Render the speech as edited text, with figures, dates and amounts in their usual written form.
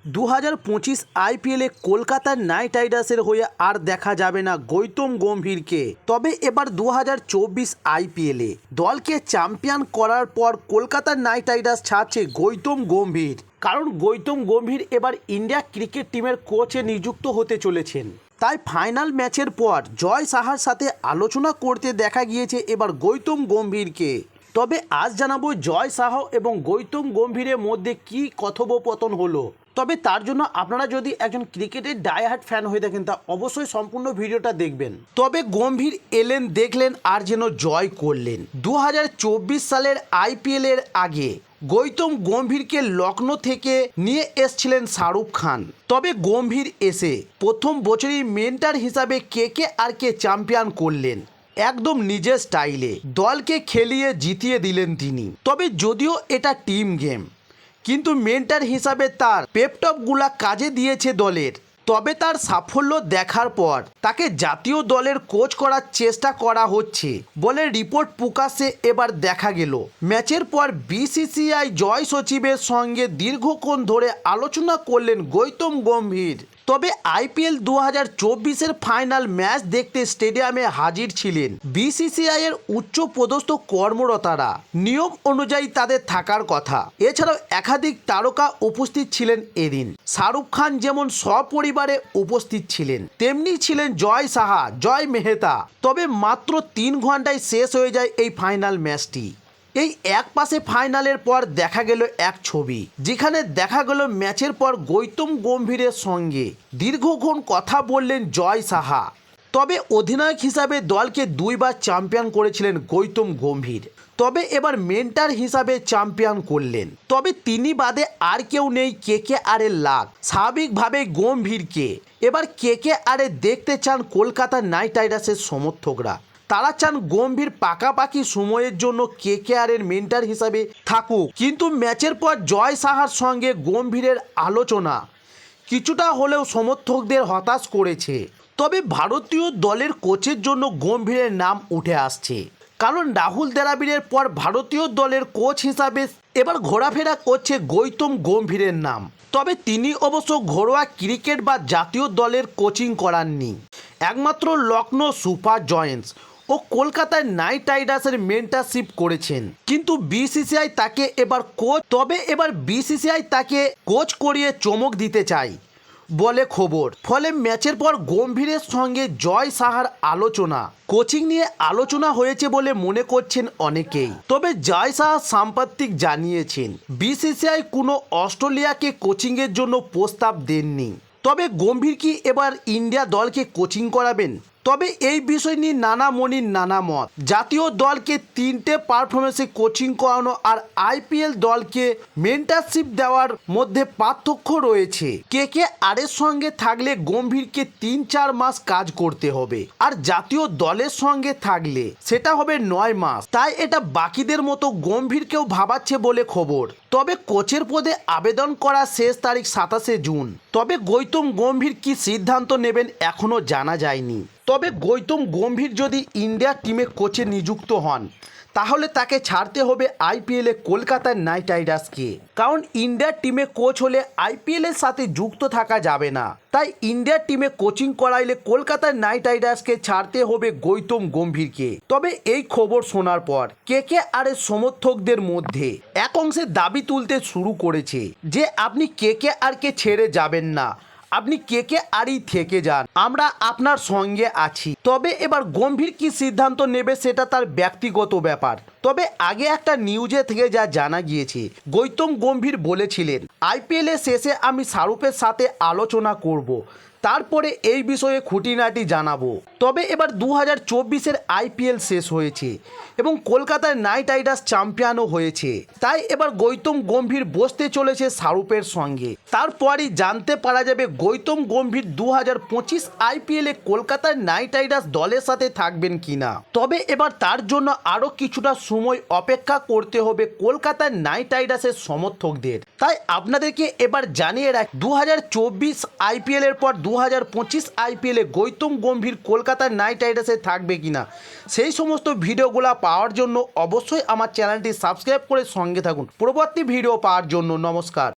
2025 আইপিএলে কলকাতার নাইট রাইডার্সের হয়ে আর দেখা যাবে না গৌতম গম্ভীরকে। তবে এবার 2024 আইপিএলে দলকে চ্যাম্পিয়ন করার পর কলকাতার নাইট রাইডার্স ছাড়ছে গৌতম গম্ভীর। কারণ গৌতম গম্ভীর এবার ইন্ডিয়া ক্রিকেট টিমের কোচে নিযুক্ত হতে চলেছেন। তাই ফাইনাল ম্যাচের পর জয় সাহার সাথে আলোচনা করতে দেখা গিয়েছে এবার গৌতম গম্ভীরকে। তবে আজ জানাবো জয় সাহ এবং গৌতম গম্ভীরের মধ্যে কি কথোপকথন হলো। তবে তার জন্য আপনারা যদি একজন ক্রিকেটের ডাইহার্ট ফ্যান হয়ে থাকেন তা অবশ্যই সম্পূর্ণ ভিডিওটা দেখবেন। তবে গম্ভীর এলেন, দেখলেন আর যেন জয় করলেন। 2024 সালের আইপিএলের আগে গৌতম গম্ভীরকে লখনৌ থেকে নিয়ে এসছিলেন শাহরুখ খান। তবে গম্ভীর এসে প্রথম বছরই মেন্টার হিসাবে কেকেআরকে চ্যাম্পিয়ন করলেন একদম নিজের স্টাইলে। দলকে খেলিয়ে জিতিয়ে দিলেন তিনি। তবে যদিও এটা টিম গেম, কিন্তু মেন্টার হিসাবে তার পেপটপগুলা কাজে দিয়েছে দলের। তবে তার সাফল্য দেখার পর তাকে জাতীয় দলের কোচ করার চেষ্টা করা হচ্ছে বলে রিপোর্ট প্রকাশ্যে এবার দেখা গেল। ম্যাচের পর বিসিসিআই জয় সচিবের সঙ্গে দীর্ঘক্ষণ ধরে আলোচনা করলেন গৌতম গম্ভীর। তবে আইপিএল 2024-এর ফাইনাল ম্যাচ দেখতে স্টেডিয়ামে হাজির ছিলেন বিসিসিআই এর উচ্চ পদস্থ কর্মরতারা। নিয়ম অনুযায়ী তাদের থাকার কথা। এছাড়াও একাধিক তারকা উপস্থিত ছিলেন এদিন। শাহরুখ খান যেমন সপরিবারে উপস্থিত ছিলেন, তেমনি ছিলেন জয় সাহা, জয় মেহতা। তবে মাত্র 3 ঘন্টায় শেষ হয়ে যায় এই ফাইনাল ম্যাচটি। এই এক পাশে ফাইনালের পর দেখা গেল এক ছবি, যেখানে দেখা গেল ম্যাচের পর গৌতম গম্ভীরের সঙ্গে দীর্ঘক্ষণ কথা বললেন জয় সাহা। তবে অধিনায়ক হিসাবে দলকে 2 বার চ্যাম্পিয়ন করেছিলেন গৌতম গম্ভীর। তবে এবার মেন্টার হিসাবে চ্যাম্পিয়ন করলেন। তবে তিনি বাদে আর কেউ নেই কেকেআরের লাক। স্বাভাবিকভাবে গম্ভীরকে এবার কেকেআরে দেখতে চান কলকাতা নাইট রাইডার্সের সমর্থকরা। তারা চান গম্ভীর পাকাপাকি সময়ের জন্য কেকেআরের মেন্টার হিসাবে থাকুক। কিন্তু ম্যাচের পর জয় সাহার সঙ্গে গম্ভীরের আলোচনা কিছুটা হলেও সমর্থকদের হতাশ করেছে। তবে ভারতীয় দলের কোচের জন্য গম্ভীরের নাম উঠে আসছে। কারণ রাহুল দ্রাবিড়ের পর ভারতীয় দলের কোচ হিসাবে এবার ঘোরাফেরা করছে গৌতম গম্ভীরের নাম। তবে তিনি অবশ্য ঘরোয়া ক্রিকেট বা জাতীয় দলের কোচিং করাননি, একমাত্র লখনৌ সুপার জায়ান্টস ও কলকাতায় নাইট রাইডার্সের মেন্টারশিপ করেছেন। কিন্তু বিসিসিআই তাকে এবার কোচ এবার বিসিসিআই তাকে কোচ করিয়ে চমক দিতে চায় বলে খবর। ফলে ম্যাচের পর গম্ভীরের সঙ্গে জয় সাহার আলোচনা, কোচিং নিয়ে আলোচনা হয়েছে বলে মনে করছেন অনেকেই। তবে জয় সাহা সাম্প্রতিক জানিয়েছেন বিসিসিআই কোনো অস্ট্রেলিয়াকে কোচিংয়ের জন্য প্রস্তাব দেননি। তবে গম্ভীর কি এবার ইন্ডিয়া দলকে কোচিং করাবেন? তবে এই বিষয় নিয়ে নানা মনির নানা মত। জাতীয় দলকে 3টে পারফরমেন্সে কোচিং করানো আর আইপিএল দলকে মেন্টারশিপ দেওয়ার মধ্যে পার্থক্য রয়েছে। কেকেআরের সঙ্গে থাকলে গম্ভীরকে 3-4 মাস কাজ করতে হবে, আর জাতীয় দলের সঙ্গে থাকলে সেটা হবে 9 মাস। তাই এটা বাকিদের মতো গম্ভীরকেও ভাবাচ্ছে বলে খবর। তবে কোচের পদে আবেদন করার শেষ তারিখ 27শে জুন। তবে গৌতম গম্ভীর কি সিদ্ধান্ত নেবেন এখনও জানা যায়নি। তবে গৌতম গম্ভীর যদি ইন্ডিয়া টিমে কোচে নিযুক্ত হন তাহলে তাকে ছাড়তে হবে আইপিএলে কলকাতার নাইট রাইডার্সকে। কারণ ইন্ডিয়া টিমে কোচ হলে আইপিএলের সাথে যুক্ত থাকা যাবে না। তাই ইন্ডিয়া টিমে কোচিং করাইলে কলকাতার নাইট রাইডার্সকে ছাড়তে হবে গৌতম গম্ভীরকে। তবে এই খবর শোনার পর কেকেআরের সমর্থকদের মধ্যে এক অংশে দাবি তুলতে শুরু করেছে যে আপনি কেকেআরকে ছেড়ে যাবেন না, আপনি কেকেআরই থেকে যান, আমরা আপনার সঙ্গে আছি। তবে এবার গম্ভীর কি সিদ্ধান্ত নেবে সেটা তার ব্যক্তিগত ব্যাপার। তবে আগে একটা নিউজে থেকে যা জানা গিয়েছে, গৌতম গম্ভীর বলেছিলেন আইপিএলের শেষে আমি শাহরুখের সাথে আলোচনা করব, তারপরে এই বিষয়ে খুঁটিনাটি জানাবো। তবে এবার 2024-এর আইপিএল শেষ হয়েছে এবং কলকাতার নাইট রাইডার্স চ্যাম্পিয়নও হয়েছে। তাই এবার গৌতম গম্ভীর বসতে চলেছে শাহরুখের সঙ্গে। তারপরই জানতে পারা যাবে গৌতম গম্ভীর 2025 আইপিএলে কলকাতার নাইট রাইডার্স দলের সাথে থাকবেন কিনা। তবে এবার তার জন্য আরও কিছুটা সময় অপেক্ষা করতে হবে কলকাতার নাইট রাইডার্সের সমর্থকদের। তাই আপনাদেরকে এবার জানিয়ে রাখ 2024 আইপিএলের পর 2025 আইপিএলে গৌতম গম্ভীর কলকাতার নাইট রাইডার্সে থাকবে কিনা সেই সমস্ত ভিডিওগুলো পাওয়ার জন্য অবশ্যই আমার চ্যানেলটি সাবস্ক্রাইব করে সঙ্গে থাকুন পরবর্তী ভিডিও পাওয়ার জন্য। নমস্কার।